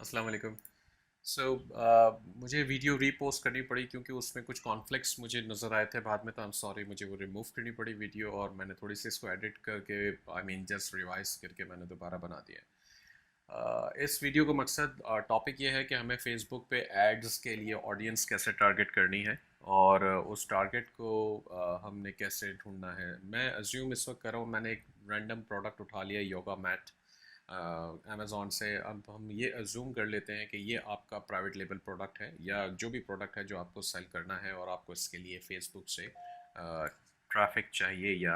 अस्सलाम वालेकुम। मुझे वीडियो रीपोस्ट करनी पड़ी क्योंकि उसमें कुछ कॉन्फ्लिक्ट्स मुझे नज़र आए थे बाद में, तो आई एम सॉरी, मुझे वो रिमूव करनी पड़ी वीडियो, और मैंने थोड़ी सी इसको एडिट करके जस्ट रिवाइज करके मैंने दोबारा बना दिया है। इस वीडियो का मकसद, टॉपिक ये है कि हमें फेसबुक पे एड्स के लिए ऑडियंस कैसे टारगेट करनी है, और उस टारगेट को हमने कैसे ढूंढना है। मैं अज्यूम इस वक्त कर रहा हूँ, मैंने एक रैंडम प्रोडक्ट उठा लिया, योगा मैट, अमेज़ॉन से। अब हम ये अज्यूम कर लेते हैं कि ये आपका प्राइवेट लेबल प्रोडक्ट है, या जो भी प्रोडक्ट है जो आपको सेल करना है, और आपको इसके लिए फेसबुक से ट्रैफिक चाहिए या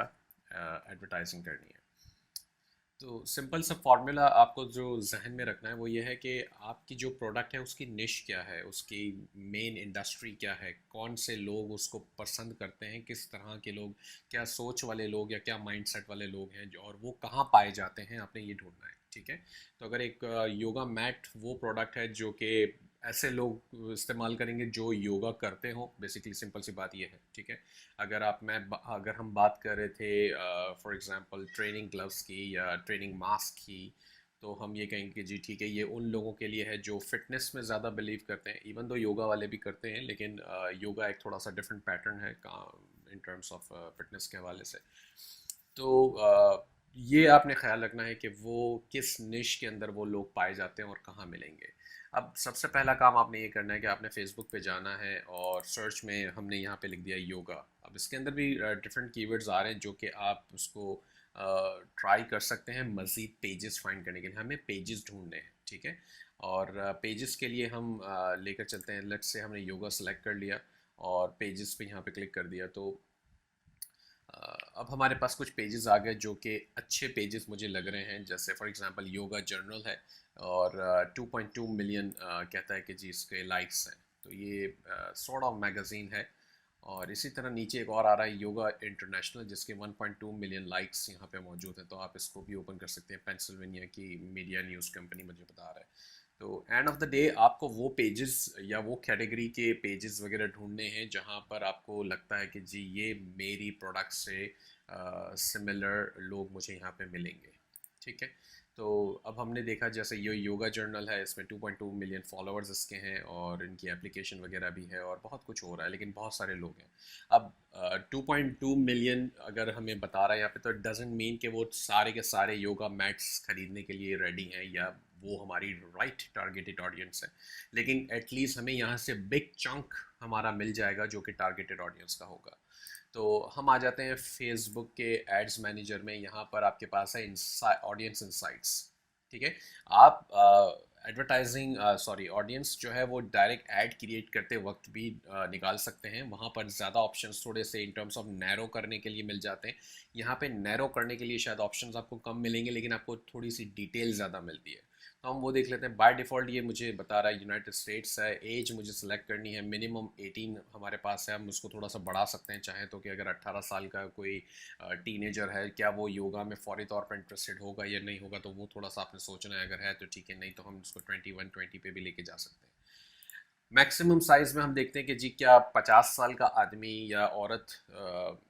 एडवर्टाइजिंग करनी है। तो सिंपल सा फार्मूला आपको जो जहन में रखना है वो ये है कि आपकी जो प्रोडक्ट है उसकी निश क्या है, उसकी मेन इंडस्ट्री क्या है, कौन से लोग उसको पसंद करते हैं, किस तरह के लोग, क्या सोच वाले लोग या क्या माइंडसेट वाले लोग हैं जो, और वो कहाँ पाए जाते हैं, आपने ये ढूंढना है। ठीक है। तो अगर एक योगा मैट वो प्रोडक्ट है जो कि ऐसे लोग इस्तेमाल करेंगे जो योगा करते हो, बेसिकली सिंपल सी बात ये है। ठीक है। अगर हम बात कर रहे थे फॉर एग्जांपल ट्रेनिंग ग्लव्स की या ट्रेनिंग मास्क की, तो हम ये कहेंगे कि जी ठीक है, ये उन लोगों के लिए है जो फिटनेस में ज़्यादा बिलीव करते हैं। इवन दो योगा वाले भी करते हैं, लेकिन योगा एक थोड़ा सा डिफरेंट पैटर्न है इन टर्म्स ऑफ फिटनेस के हवाले से। तो ये आपने ख्याल रखना है कि वो किस निश के अंदर वो लोग पाए जाते हैं और कहाँ मिलेंगे। अब सबसे पहला काम आपने ये करना है कि आपने फेसबुक पे जाना है, और सर्च में हमने यहाँ पे लिख दिया योगा। अब इसके अंदर भी डिफरेंट कीवर्ड्स आ रहे हैं जो कि आप उसको ट्राई कर सकते हैं मज़ीद पेजेस फाइंड करने के लिए। हमें पेजेस ढूंढने हैं। ठीक है। और पेजेस के लिए हम लेकर चलते हैं। लेट्स से हमने योगा सेलेक्ट कर लिया और पेजेस पे यहाँ पे क्लिक कर दिया, तो अब हमारे पास कुछ पेजेस आ गए जो कि अच्छे पेजेस मुझे लग रहे हैं। जैसे फॉर एग्जांपल योगा जर्नल है, और 2.2 मिलियन कहता है कि जी इसके लाइक्स हैं। तो ये सॉर्ट ऑफ मैगज़ीन है। और इसी तरह नीचे एक और आ रहा है योगा इंटरनेशनल, जिसके 1.2 मिलियन लाइक्स यहाँ पे मौजूद हैं। तो आप इसको भी ओपन कर सकते हैं। पेंसिल्वेनिया की मीडिया न्यूज़ कंपनी मुझे बता रहा है। तो एंड ऑफ द डे आपको वो पेजेस या वो कैटेगरी के पेजेस वगैरह ढूंढने हैं जहाँ पर आपको लगता है कि जी ये मेरी प्रोडक्ट से सिमिलर लोग मुझे यहाँ पे मिलेंगे। ठीक है। तो अब हमने देखा जैसे ये योगा जर्नल है, इसमें 2.2 मिलियन फॉलोअर्स इसके हैं, और इनकी एप्लीकेशन वगैरह भी है, और बहुत कुछ हो रहा है, लेकिन बहुत सारे लोग हैं। अब 2.2 मिलियन अगर हमें बता रहा है यहाँ पे, तो डजेंट मीन कि वो सारे के सारे योगा मैट्स खरीदने के लिए रेडी हैं, या वो हमारी राइट टारगेटेड ऑडियंस है। लेकिन एटलीस्ट हमें यहाँ से बिग चंक हमारा मिल जाएगा जो कि टारगेटेड ऑडियंस का होगा। तो हम आ जाते हैं फेसबुक के एड्स मैनेजर में। यहाँ पर आपके पास है ऑडियंस इंसाइट्स। ठीक है। आप एडवर्टाइजिंग सॉरी ऑडियंस जो है वो डायरेक्ट ऐड क्रिएट करते वक्त भी निकाल सकते हैं। वहाँ पर ज़्यादा ऑप्शंस थोड़े से इन टर्म्स ऑफ नैरो करने के लिए मिल जाते हैं। यहाँ पे नैरो करने के लिए शायद ऑप्शंस आपको कम मिलेंगे, लेकिन आपको थोड़ी सी डिटेल ज़्यादा मिलती है। तो हम वो देख लेते हैं। बाय डिफ़ॉल्ट ये मुझे बता रहा है यूनाइटेड स्टेट्स है। एज मुझे सेलेक्ट करनी है, मिनिमम 18 हमारे पास है। हम उसको थोड़ा सा बढ़ा सकते हैं चाहे तो, कि अगर 18 साल का कोई टीनेजर है, क्या वो योगा में फौरी तौर पर इंटरेस्टेड होगा या नहीं होगा, तो वो थोड़ा सा आपने सोचना है। अगर है तो ठीक है, नहीं तो हम उसको 21-20 पे भी लेके जा सकते हैं। मैक्सिमम साइज में हम देखते हैं कि जी क्या 50 साल का आदमी या औरत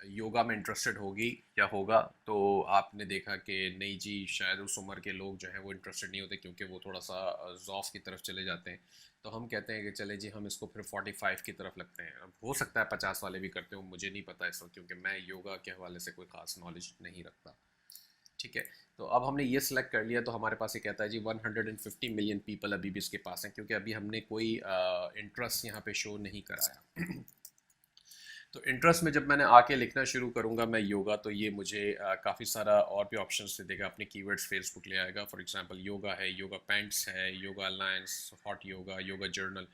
योगा में इंटरेस्टेड होगी या होगा। तो आपने देखा कि नहीं जी, शायद उस उम्र के लोग जो हैं वो इंटरेस्टेड नहीं होते, क्योंकि वो थोड़ा सा जॉफ की तरफ चले जाते हैं। तो हम कहते हैं कि चले जी हम इसको फिर 45 की तरफ लगते हैं। अब हो सकता है 50 वाले भी करते हो, मुझे नहीं पता इस वक्त, क्योंकि मैं योगा के हवाले से कोई ख़ास नॉलेज नहीं रखता। ठीक है। तो अब हमने ये सिलेक्ट कर लिया, तो हमारे पास ये कहता है जी 150 मिलियन पीपल अभी भी इसके पास हैं, क्योंकि अभी हमने कोई इंटरेस्ट यहाँ पे शो नहीं कराया। तो इंटरेस्ट में जब मैंने आके लिखना शुरू करूँगा मैं योगा, तो ये मुझे काफ़ी सारा और भी ऑप्शंस दे देगा। अपने कीवर्ड्स फेसबुक ले आएगा। फॉर एग्जांपल योगा है, योगा पैंट्स है, yoga alliance, hot yoga, yoga journal.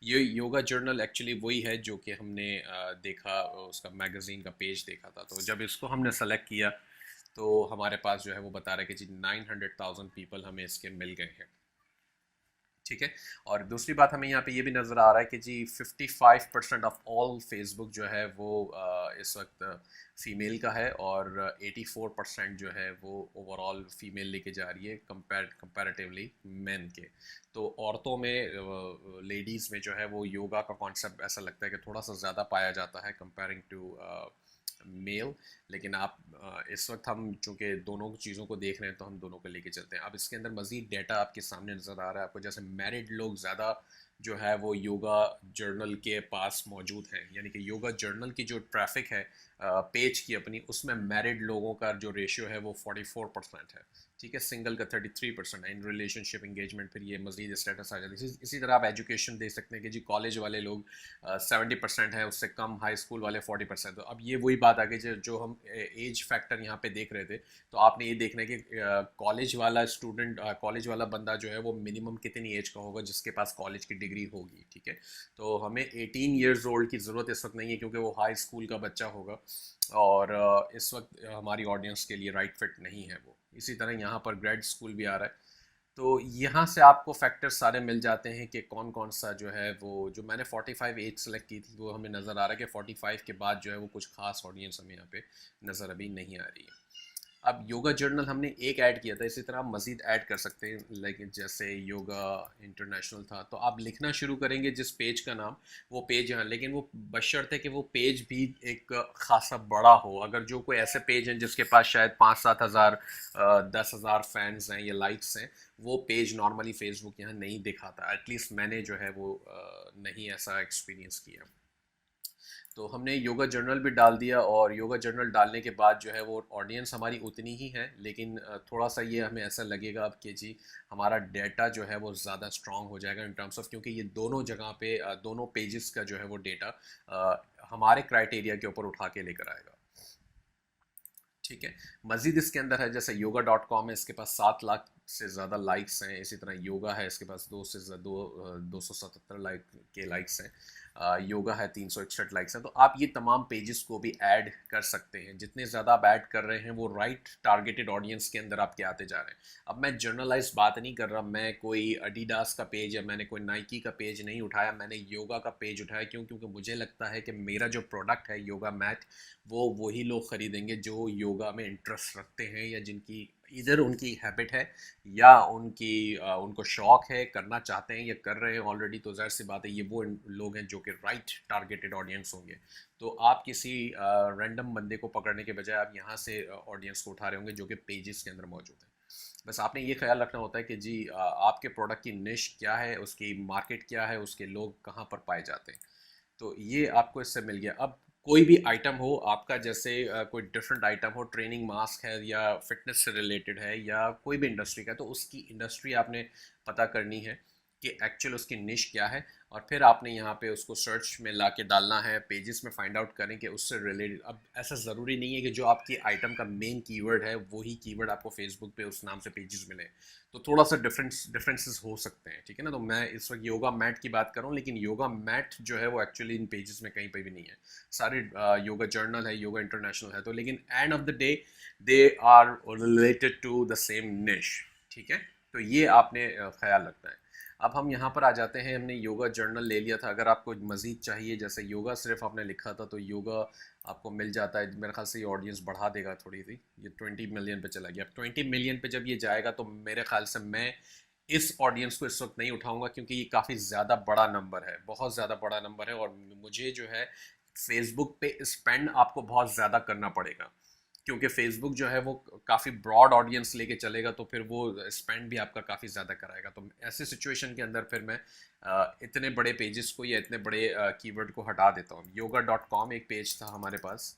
ये योगा जर्नल एक्चुअली वही है जो कि हमने देखा, उसका मैगज़ीन का पेज देखा था। तो जब इसको हमने सेलेक्ट किया, तो हमारे पास जो है वो बता रहा है कि जी 900,000 पीपल हमें इसके मिल गए हैं। ठीक है। और दूसरी बात हमें यहाँ पे ये भी नज़र आ रहा है कि जी 55% ऑफ ऑल फेसबुक जो है वो इस वक्त फ़ीमेल का है, और 84% जो है वो ओवरऑल फ़ीमेल लेके जा रही है कंपैरेटिवली मेन के। तो औरतों में, लेडीज़ में जो है वो योगा का कॉन्सेप्ट ऐसा लगता है कि थोड़ा सा ज़्यादा पाया जाता है कंपेयरिंग टू मेल। लेकिन आप इस वक्त हम चूँकि दोनों चीज़ों को देख रहे हैं तो हम दोनों को लेके चलते हैं। अब इसके अंदर मज़ीद डेटा आपके सामने नज़र आ रहा है आपको, जैसे मैरिड लोग ज़्यादा जो है वो योगा जर्नल के पास मौजूद हैं, यानी कि योगा जर्नल की जो ट्रैफिक है पेज की अपनी, उसमें मैरिड लोगों का जो रेशियो है वो 44% है। ठीक है, सिंगल का 33% है। इन रिलेशनशिप इंगेजमेंट फिर ये मजीद स्टेटस आ जाता है। इसी तरह आप एजुकेशन दे सकते हैं कि जी कॉलेज वाले लोग 70% है, उससे कम हाई स्कूल वाले 40%। तो अब ये वही बात आ गई जो हम एज फैक्टर यहाँ पे देख रहे थे। तो आपने ये देखना है कि कॉलेज वाला स्टूडेंट, कॉलेज वाला बंदा जो है वो मिनिमम कितनी एज का होगा जिसके पास कॉलेज की डिग्री होगी। ठीक है, तो हमें 18 ईयर्स ओल्ड की ज़रूरत इस वक्त नहीं है क्योंकि वो हाई स्कूल का बच्चा होगा और इस वक्त हमारी ऑडियंस के लिए राइट फिट नहीं है वो। इसी तरह यहाँ पर ग्रेड स्कूल भी आ रहा है। तो यहाँ से आपको फैक्टर्स सारे मिल जाते हैं कि कौन कौन सा जो है वो, जो मैंने 45 एज सेलेक्ट की थी वो हमें नज़र आ रहा है कि 45 के बाद जो है वो कुछ खास ऑडियंस हमें यहाँ पे नज़र अभी नहीं आ रही है। अब योगा जर्नल हमने एक ऐड किया था, इसी तरह आप मज़ीद ऐड कर सकते हैं। लेकिन जैसे योगा इंटरनेशनल था तो आप लिखना शुरू करेंगे जिस पेज का नाम, वो पेज यहाँ, लेकिन वो बशर्ते कि वो पेज भी एक खासा बड़ा हो। अगर जो कोई ऐसे पेज हैं जिसके पास शायद 5-7 हज़ार 10 हज़ार फैंस हैं या लाइक्स हैं, वो पेज नॉर्मली फेसबुक यहाँ नहीं दिखाता। एटलीस्ट मैंने जो है वो नहीं ऐसा एक्सपीरियंस किया। तो हमने योगा जर्नल भी डाल दिया और योगा जर्नल डालने के बाद जो है वो ऑडियंस हमारी उतनी ही है, लेकिन थोड़ा सा ये हमें ऐसा लगेगा अब कि जी हमारा डेटा जो है वो ज़्यादा स्ट्रॉन्ग हो जाएगा इन टर्म्स ऑफ, क्योंकि ये दोनों जगह पे दोनों पेजेस का जो है वो डेटा हमारे क्राइटेरिया के ऊपर उठा के लेकर आएगा। ठीक है, मजीद इसके अंदर है जैसे yoga.com है, इसके पास 7 लाख से ज़्यादा लाइक्स हैं। इसी तरह योगा है, इसके पास 277 लाइक के लाइक्स हैं। योगा है 361 लाइक्स हैं। तो आप ये तमाम पेजेस को भी ऐड कर सकते हैं। जितने ज़्यादा आप ऐड कर रहे हैं वो राइट टारगेटेड ऑडियंस के अंदर आपके आते जा रहे हैं। अब मैं जर्नलाइज बात नहीं कर रहा, मैं कोई अडीडास का पेज या मैंने कोई नाइकी का पेज नहीं उठाया, मैंने योगा का पेज उठाया। क्यों? क्योंकि मुझे लगता है कि मेरा जो प्रोडक्ट है योगा मैट, वो वही लोग ख़रीदेंगे जो योगा में इंटरेस्ट रखते हैं या जिनकी इधर उनकी हैबिट है या उनको शौक़ है, करना चाहते हैं या कर रहे हैं ऑलरेडी। तो ज़ाहिर सी बात है ये वो लोग हैं जो कि राइट टारगेटेड ऑडियंस होंगे। तो आप किसी रैंडम बंदे को पकड़ने के बजाय आप यहाँ से ऑडियंस को उठा रहे होंगे जो कि पेजेस के अंदर मौजूद है। बस आपने ये ख्याल रखना होता है कि जी आपके प्रोडक्ट की निश क्या है, उसकी मार्केट क्या है, उसके लोग कहाँ पर पाए जाते हैं। तो ये आपको इससे मिल गया। अब कोई भी आइटम हो आपका, जैसे कोई डिफरेंट आइटम हो, ट्रेनिंग मास्क है या फिटनेस से रिलेटेड है या कोई भी इंडस्ट्री का, तो उसकी इंडस्ट्री आपने पता करनी है कि एक्चुअल उसकी निश क्या है। और फिर आपने यहाँ पे उसको सर्च में ला के डालना है, पेजेस में फाइंड आउट करें कि उससे रिलेटेड। अब ऐसा ज़रूरी नहीं है कि जो आपकी आइटम का मेन कीवर्ड है वही कीवर्ड आपको फेसबुक पे उस नाम से पेजेस मिले। तो थोड़ा सा डिफरेंसेस हो सकते हैं। ठीक है ना, तो मैं इस वक्त योगा मैट की बात कर रहा हूँ, लेकिन योगा मैट जो है वो एक्चुअली इन पेजेस में कहीं पे भी नहीं है। सारे योगा जर्नल है, योगा इंटरनेशनल है, तो लेकिन end of the day they are related to the same niche. ठीक है, तो ये आपने ख्याल रखना है। अब हम यहाँ पर आ जाते हैं, हमने योगा जर्नल ले लिया था। अगर आपको मज़ीद चाहिए, जैसे योगा सिर्फ आपने लिखा था तो योगा आपको मिल जाता है। मेरे ख्याल से ये ऑडियंस बढ़ा देगा थोड़ी सी, ये 20 मिलियन पे चला गया। अब 20 मिलियन पे जब ये जाएगा तो मेरे ख्याल से मैं इस ऑडियंस को इस वक्त नहीं उठाऊंगा, क्योंकि ये काफ़ी ज़्यादा बड़ा नंबर है, बहुत ज़्यादा बड़ा नंबर है। और मुझे जो है फेसबुक पे स्पेंड आपको बहुत ज़्यादा करना पड़ेगा, क्योंकि फेसबुक जो है वो काफ़ी ब्रॉड ऑडियंस लेके चलेगा, तो फिर वो स्पेंड भी आपका काफ़ी ज़्यादा कराएगा। तो ऐसे सिचुएशन के अंदर फिर मैं इतने बड़े पेजेस को या इतने बड़े कीवर्ड को हटा देता हूँ। yoga.com एक पेज था हमारे पास,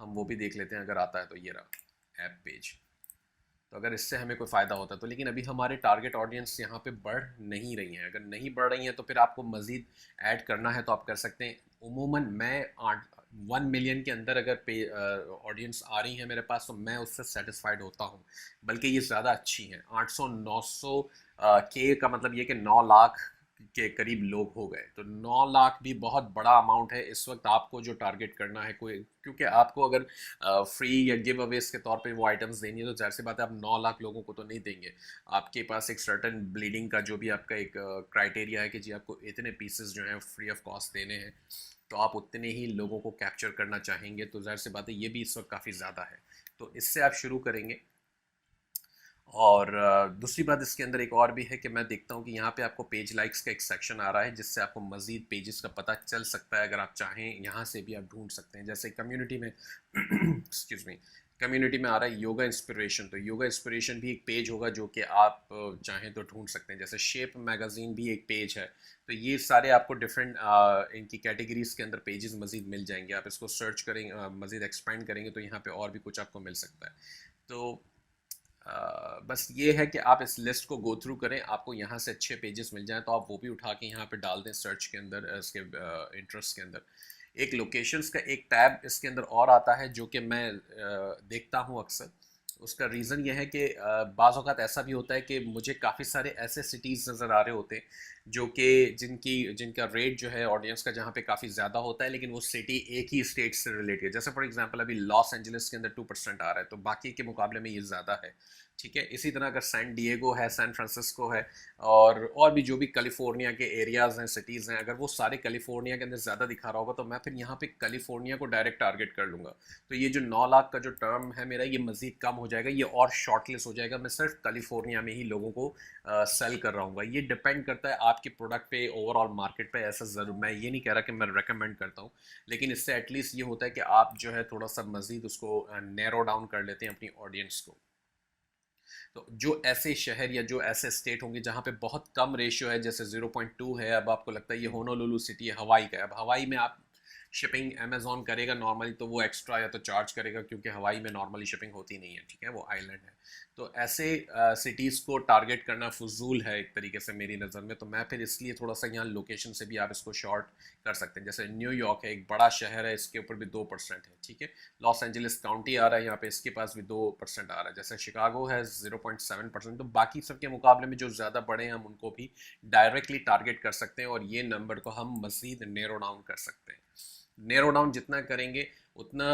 हम वो भी देख लेते हैं अगर आता है तो। ये रहा ऐप पेज। तो अगर इससे हमें कोई फ़ायदा होता है तो, लेकिन अभी हमारे टारगेट ऑडियंस यहाँ पे बढ़ नहीं रही हैं। अगर नहीं बढ़ रही हैं तो फिर आपको मज़ीद ऐड करना है तो आप कर सकते हैं। उमूमन मैं 1 मिलियन के अंदर अगर पे ऑडियंस आ रही है मेरे पास तो मैं उससे सेटिस्फाइड होता हूँ। बल्कि ये ज़्यादा अच्छी हैं। 800-900 के का मतलब ये कि 9 लाख के करीब लोग हो गए। तो 9 लाख भी बहुत बड़ा अमाउंट है इस वक्त आपको जो टारगेट करना है कोई, क्योंकि आपको अगर फ्री या गिव अवेज के तौर पे वो आइटम्स देनी है तो जाहिर सी बात है आप 9 लाख लोगों को तो नहीं देंगे। आपके पास एक सर्टन ब्लीडिंग का जो भी आपका एक क्राइटेरिया है कि जी आपको इतने पीसेस जो हैं फ्री ऑफ कॉस्ट देने हैं, तो आप उतने ही लोगों को कैप्चर करना चाहेंगे। तो जाहिर सी बात है ये भी इस वक्त काफ़ी ज़्यादा है। तो इससे आप शुरू करेंगे और दूसरी बात इसके अंदर एक और भी है कि मैं देखता हूँ कि यहाँ पे आपको पेज लाइक्स का एक सेक्शन आ रहा है, जिससे आपको मज़ीद पेजेस का पता चल सकता है। अगर आप चाहें यहाँ से भी आप ढूंढ सकते हैं। जैसे कम्युनिटी में एक्सक्यूज़ मी, कम्युनिटी में आ रहा है योगा इंस्पिरेशन, तो योगा इंस्पिरेशन भी एक पेज होगा जो कि आप चाहें तो ढूंढ सकते हैं। जैसे शेप मैगज़ीन भी एक पेज है। तो ये सारे आपको डिफरेंट इनकी कैटेगरीज के अंदर पेजेस मज़ीद मिल जाएंगे। आप इसको सर्च करेंगे, मज़ीद एक्सपेंड करेंगे तो यहाँ पे और भी कुछ आपको मिल सकता है। तो बस ये है कि आप इस लिस्ट को गो थ्रू करें, आपको यहाँ से अच्छे पेजेस मिल जाएं तो आप वो भी उठा के यहाँ पे डाल दें सर्च के अंदर, इसके इंटरेस्ट के अंदर। एक लोकेशंस का एक टैब इसके अंदर और आता है जो कि मैं देखता हूँ अक्सर। उसका रीज़न ये है कि बाज़ औक़ात ऐसा भी होता है कि मुझे काफ़ी सारे ऐसे सिटीज़ नज़र आ रहे होते हैं जो कि जिनका रेट जो है ऑडियंस का जहाँ पे काफ़ी ज़्यादा होता है, लेकिन वो सिटी एक ही स्टेट से रिलेटेड है। जैसे फॉर एग्जांपल अभी लॉस एंजलिस के अंदर 2% आ रहा है, तो बाकी के मुकाबले में ये ज़्यादा है। ठीक है, इसी तरह अगर सैन डिएगो है, सैन फ्रांसिस्को है, और भी जो भी कैलिफोर्निया के एरियाज़ हैं, सिटीज़ हैं, अगर वो सारे कैलिफोर्निया के अंदर ज़्यादा दिखा रहा होगा तो मैं फिर यहाँ पे कैलिफोर्निया को डायरेक्ट टारगेट कर लूँगा। तो ये जो 9 लाख का जो टर्म है मेरा, ये मज़ीद कम हो जाएगा, ये और शॉर्टलिस्ट हो जाएगा। मैं सिर्फ कैलिफोर्निया में ही लोगों को सेल कर रहा हूँ। ये डिपेंड करता है आपके प्रोडक्ट पे, ओवरऑल मार्केट पे। ऐसा ज़रूर मैं ये नहीं कह रहा कि मैं रेकमेंड करता हूँ, लेकिन इससे एटलीस्ट ये होता है कि आप जो है थोड़ा सा मज़ीद उसको नैरो डाउन कर लेते हैं अपनी ऑडियंस को। तो जो ऐसे शहर या जो ऐसे स्टेट होंगे जहाँ पे बहुत कम रेशियो है, जैसे 0.2 है, अब आपको लगता है ये होनोलुलु सिटी है, हवाई का है। अब हवाई में आप शिपिंग अमेजोन करेगा नॉर्मली तो वो एक्स्ट्रा या तो चार्ज करेगा, क्योंकि हवाई में नॉर्मली शिपिंग होती नहीं है। ठीक है, वो आइलैंड है। तो ऐसे सिटीज़ को टारगेट करना फजूल है एक तरीके से मेरी नज़र में। तो मैं फिर इसलिए थोड़ा सा यहाँ लोकेशन से भी आप इसको शॉर्ट कर सकते हैं। जैसे न्यूयॉर्क है, एक बड़ा शहर है, इसके ऊपर भी 2% है। ठीक है, लॉस एंजलिस काउंटी आ रहा है यहाँ पे, इसके पास भी 2% आ रहा है। जैसे शिकागो है 0.7%। तो बाकी सबके मुकाबले में जो ज़्यादा बड़े हैं हम उनको भी डायरेक्टली टारगेट कर सकते हैं, और ये नंबर को हम मज़ीद नैरो डाउन कर सकते हैं। नैरो डाउन जितना करेंगे उतना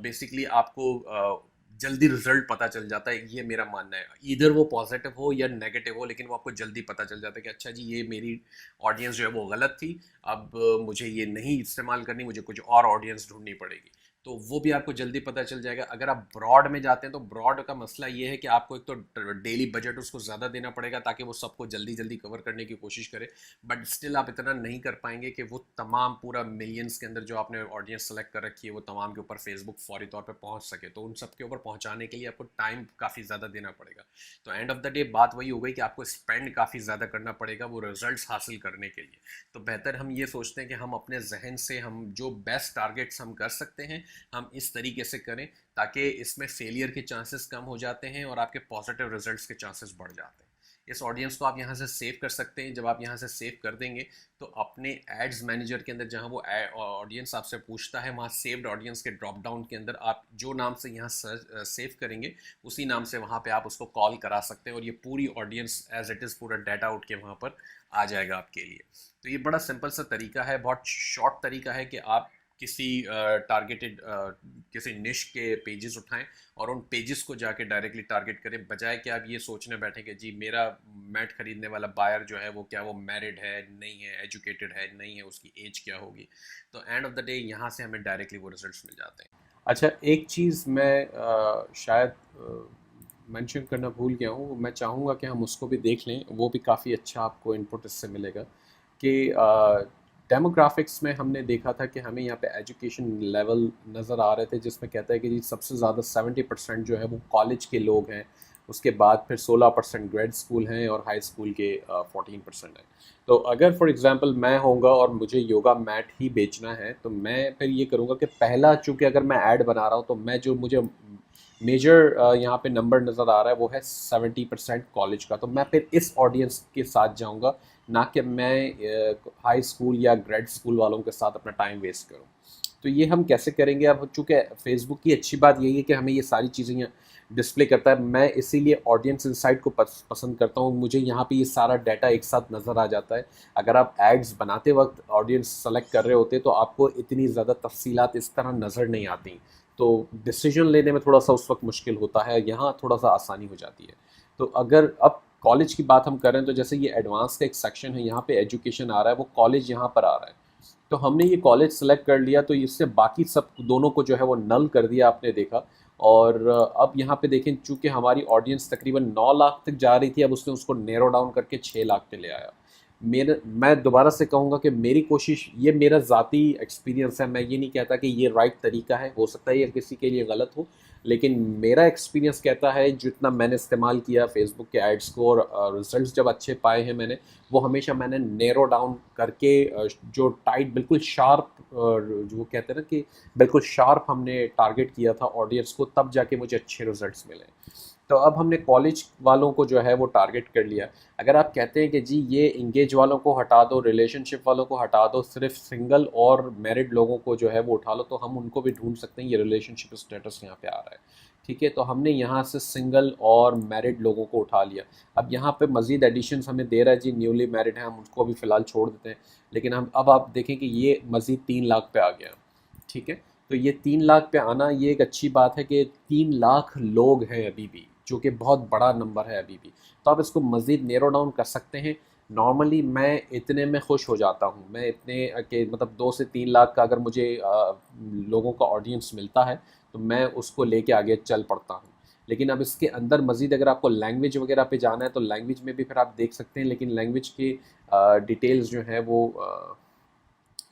बेसिकली आपको जल्दी रिजल्ट पता चल जाता है। ये मेरा मानना है, इधर वो पॉजिटिव हो या नेगेटिव हो, लेकिन वो आपको जल्दी पता चल जाता है कि अच्छा जी, ये मेरी ऑडियंस जो है वो गलत थी, अब मुझे ये नहीं इस्तेमाल करनी, मुझे कुछ और ऑडियंस ढूंढनी पड़ेगी। तो वो भी आपको जल्दी पता चल जाएगा। अगर आप ब्रॉड में जाते हैं तो ब्रॉड का मसला ये है कि आपको एक तो डेली बजट उसको ज़्यादा देना पड़ेगा ताकि वो सबको जल्दी जल्दी कवर करने की कोशिश करे, बट स्टिल आप इतना नहीं कर पाएंगे कि वो तमाम पूरा मिलियंस के अंदर जो आपने ऑडियंस सेलेक्ट कर रखी है वो तमाम के ऊपर फेसबुक फौरी तौर पे पहुंच सके। तो उन सब के ऊपर पहुंचाने के लिए आपको टाइम काफ़ी ज़्यादा देना पड़ेगा। तो एंड ऑफ द डे बात वही हो गई कि आपको स्पेंड काफ़ी ज़्यादा करना पड़ेगा वो रिजल्ट्स हासिल करने के लिए। तो बेहतर हम ये सोचते हैं कि हम अपने जहन से हम जो बेस्ट टारगेट्स हम कर सकते हैं हम इस तरीके से करें, ताकि इसमें फेलियर के चांसेस कम हो जाते हैं और आपके पॉजिटिव रिजल्ट्स के चांसेस बढ़ जाते हैं। इस ऑडियंस को आप यहाँ से सेव कर सकते हैं। जब आप यहाँ से सेव कर देंगे तो अपने एड्स मैनेजर के अंदर जहाँ वो ऑडियंस आपसे पूछता है, वहाँ सेव्ड ऑडियंस के ड्रॉप डाउन के अंदर आप जो नाम से यहाँ सेव करेंगे उसी नाम से वहाँ पे आप उसको कॉल करा सकते हैं, और ये पूरी ऑडियंस एज इट इज़ पूरा डाटा उठ के वहाँ पर आ जाएगा आपके लिए। तो ये बड़ा सिंपल सा तरीका है, बहुत शॉर्ट तरीका है कि आप किसी टारगेटेड किसी निश के पेजेस उठाएं और उन पेजेस को जाके डायरेक्टली टारगेट करें, बजाय कि आप ये सोचने बैठें कि जी मेरा मैट खरीदने वाला बायर जो है वो क्या वो मैरिड है नहीं है, एजुकेटेड है नहीं है, उसकी एज क्या होगी। तो एंड ऑफ द डे यहाँ से हमें डायरेक्टली वो रिजल्ट्स मिल जाते हैं। अच्छा, एक चीज़ मैं शायद मेंशन करना भूल गया हूँ, मैं चाहूँगा कि हम उसको भी देख लें, वो भी काफ़ी अच्छा आपको इनपुट इससे मिलेगा कि डेमोग्राफिक्स में हमने देखा था कि हमें यहाँ पे एजुकेशन लेवल नज़र आ रहे थे, जिसमें कहता है कि जी सबसे ज़्यादा 70% जो है वो कॉलेज के लोग हैं, उसके बाद फिर 16% ग्रेड स्कूल हैं और हाई स्कूल के 14% हैं। तो अगर फॉर एग्जांपल मैं होऊंगा और मुझे योगा मैट ही बेचना है तो मैं फिर ये करूँगा कि पहला, चूँकि अगर मैं ऐड बना रहा हूँ तो मैं जो मुझे मेजर यहाँ पे नंबर नज़र आ रहा है वो है 70% कॉलेज का, तो मैं फिर इस ऑडियंस के साथ जाऊँगा, ना कि मैं हाई स्कूल या ग्रेड स्कूल वालों के साथ अपना टाइम वेस्ट करूँ। तो ये हम कैसे करेंगे? अब चूँकि फेसबुक की अच्छी बात यही है कि हमें ये सारी चीज़ें यहाँ डिस्प्ले करता है, मैं इसीलिए ऑडियंस इंसाइट को पसंद करता हूँ। मुझे यहाँ पे ये सारा डाटा एक साथ नज़र आ जाता है। अगर आप एड्स बनाते वक्त ऑडियंस सेलेक्ट कर रहे होते तो आपको इतनी ज़्यादा तफसीलात इस तरह नज़र नहीं आती, तो डिसीजन लेने में थोड़ा सा उस वक्त मुश्किल होता है, यहाँ थोड़ा सा आसानी हो जाती है। तो अगर अब कॉलेज की बात हम करें तो जैसे ये एडवांस का एक सेक्शन है, यहाँ पे एजुकेशन आ रहा है, वो कॉलेज यहाँ पर आ रहा है। तो हमने ये कॉलेज सेलेक्ट कर लिया तो इससे बाकी सब दोनों को जो है वो नल कर दिया, आपने देखा। और अब यहाँ पे देखें, चूंकि हमारी ऑडियंस तकरीबन 9 लाख तक जा रही थी, अब उसने उसको नैरो डाउन करके 6 लाख पे ले आया। मैं दोबारा से कहूँगा कि मेरी कोशिश, ये मेरा ज़ाती एक्सपीरियंस है, मैं ये नहीं कहता कि ये राइट तरीका है, हो सकता है ये किसी के लिए गलत हो, लेकिन मेरा एक्सपीरियंस कहता है, जितना मैंने इस्तेमाल किया फेसबुक के एड्स को और रिजल्ट्स जब अच्छे पाए हैं मैंने, वो हमेशा मैंने नैरो डाउन करके जो टाइट बिल्कुल शार्प, जो कहते हैं ना कि बिल्कुल शार्प हमने टारगेट किया था ऑडियंस को, तब जाके मुझे अच्छे रिजल्ट्स मिले। तो अब हमने कॉलेज वालों को जो है वो टारगेट कर लिया। अगर आप कहते हैं कि जी ये इंगेज वालों को हटा दो, रिलेशनशिप वालों को हटा दो, सिर्फ सिंगल और मैरिड लोगों को जो है वो उठा लो, तो हम उनको भी ढूंढ सकते हैं। ये रिलेशनशिप स्टेटस यहाँ पे आ रहा है, ठीक है। तो हमने यहाँ से सिंगल और मैरिड लोगों को उठा लिया। अब यहाँ पे मजीद एडिशंस हमें दे रहा है जी, न्यूली मैरिड हैं, हम उसको अभी फ़िलहाल छोड़ देते हैं। लेकिन हम अब आप देखें कि ये मजीद 3 लाख पे आ गया, ठीक है। तो ये 3 लाख पे आना, ये एक अच्छी बात है कि 3 लाख लोग हैं अभी भी, जो कि बहुत बड़ा नंबर है अभी भी। तो आप इसको मज़ीद नैरो डाउन कर सकते हैं। नॉर्मली मैं इतने में खुश हो जाता हूँ, मैं इतने कि मतलब 2 से 3 लाख का अगर मुझे लोगों का ऑडियंस मिलता है, तो मैं उसको लेके आगे चल पड़ता हूँ। लेकिन अब इसके अंदर मज़ीद अगर आपको लैंग्वेज वगैरह पे जाना है, तो लैंग्वेज में भी फिर आप देख सकते हैं, लेकिन लैंग्वेज की डिटेल्स जो है वो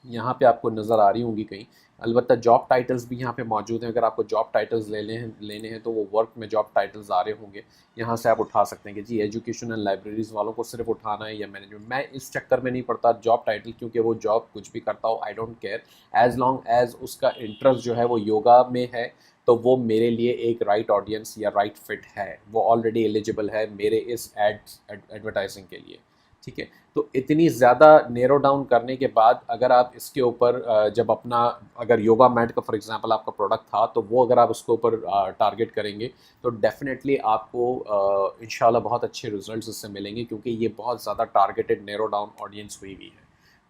यहाँ पे आपको नज़र आ रही होंगी कहीं। अलबत्ता जॉब टाइटल्स भी यहाँ पे मौजूद हैं, अगर आपको जॉब टाइटल्स लेने हैं तो वो वर्क में जॉब टाइटल्स आ रहे होंगे। यहाँ से आप उठा सकते हैं कि जी एजुकेशन एंड लाइब्रेरीज़ वालों को सिर्फ उठाना है या मैनेजमेंट। मैं इस चक्कर में नहीं पड़ता जॉब टाइटल, क्योंकि वो जॉब कुछ भी करता हो, I don't care, as long as उसका इंटरेस्ट जो है वो योगा में है, तो वो मेरे लिए एक राइट ऑडियंस या राइट फिट है, वो ऑलरेडी एलिजिबल है मेरे इस एडवर्टाइजिंग के लिए, ठीक है। तो इतनी ज़्यादा नैरो डाउन करने के बाद अगर आप इसके ऊपर जब अपना, अगर योगा मैट का फॉर एग्जांपल आपका प्रोडक्ट था, तो वो अगर आप उसके ऊपर टारगेट करेंगे, तो डेफिनेटली आपको इंशाल्लाह बहुत अच्छे रिजल्ट्स इससे मिलेंगे, क्योंकि ये बहुत ज़्यादा टारगेटेड नैरो डाउन ऑडियंस हुई हुई है।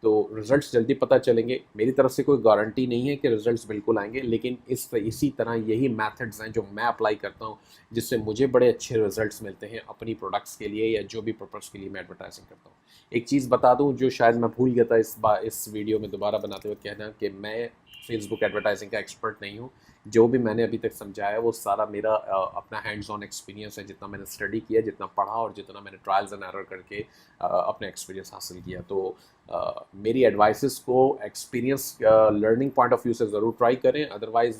तो रिजल्ट्स जल्दी पता चलेंगे। मेरी तरफ से कोई गारंटी नहीं है कि रिजल्ट्स बिल्कुल आएंगे, लेकिन इसी तरह यही मेथड्स हैं जो मैं अप्लाई करता हूँ, जिससे मुझे बड़े अच्छे रिजल्ट्स मिलते हैं अपनी प्रोडक्ट्स के लिए या जो भी पर्पज़ के लिए मैं एडवर्टाइजिंग करता हूँ। एक चीज़ बता दूँ जो शायद मैं भूल गया था इस वीडियो में दोबारा बनाते हुए कहना, कि मैं फेसबुक एडवर्टाइजिंग का एक्सपर्ट नहीं हूँ। जो भी मैंने अभी तक समझाया वो सारा मेरा अपना हैंड्स ऑन एक्सपीरियंस है, जितना मैंने स्टडी किया, जितना पढ़ा और जितना मैंने ट्रायल्स एंड एरर करके अपना एक्सपीरियंस हासिल किया। तो मेरी एडवाइसेस को experience learning point of view से ज़रूर ट्राई करें, अदरवाइज़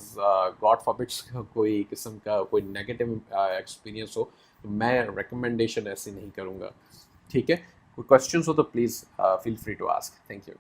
गॉड फॉरबिड्स कोई किस्म का कोई नेगेटिव एक्सपीरियंस हो, तो मैं रिकमेंडेशन ऐसी नहीं करूँगा, ठीक है। कोई क्वेश्चंस हो तो please feel free to ask. Thank you.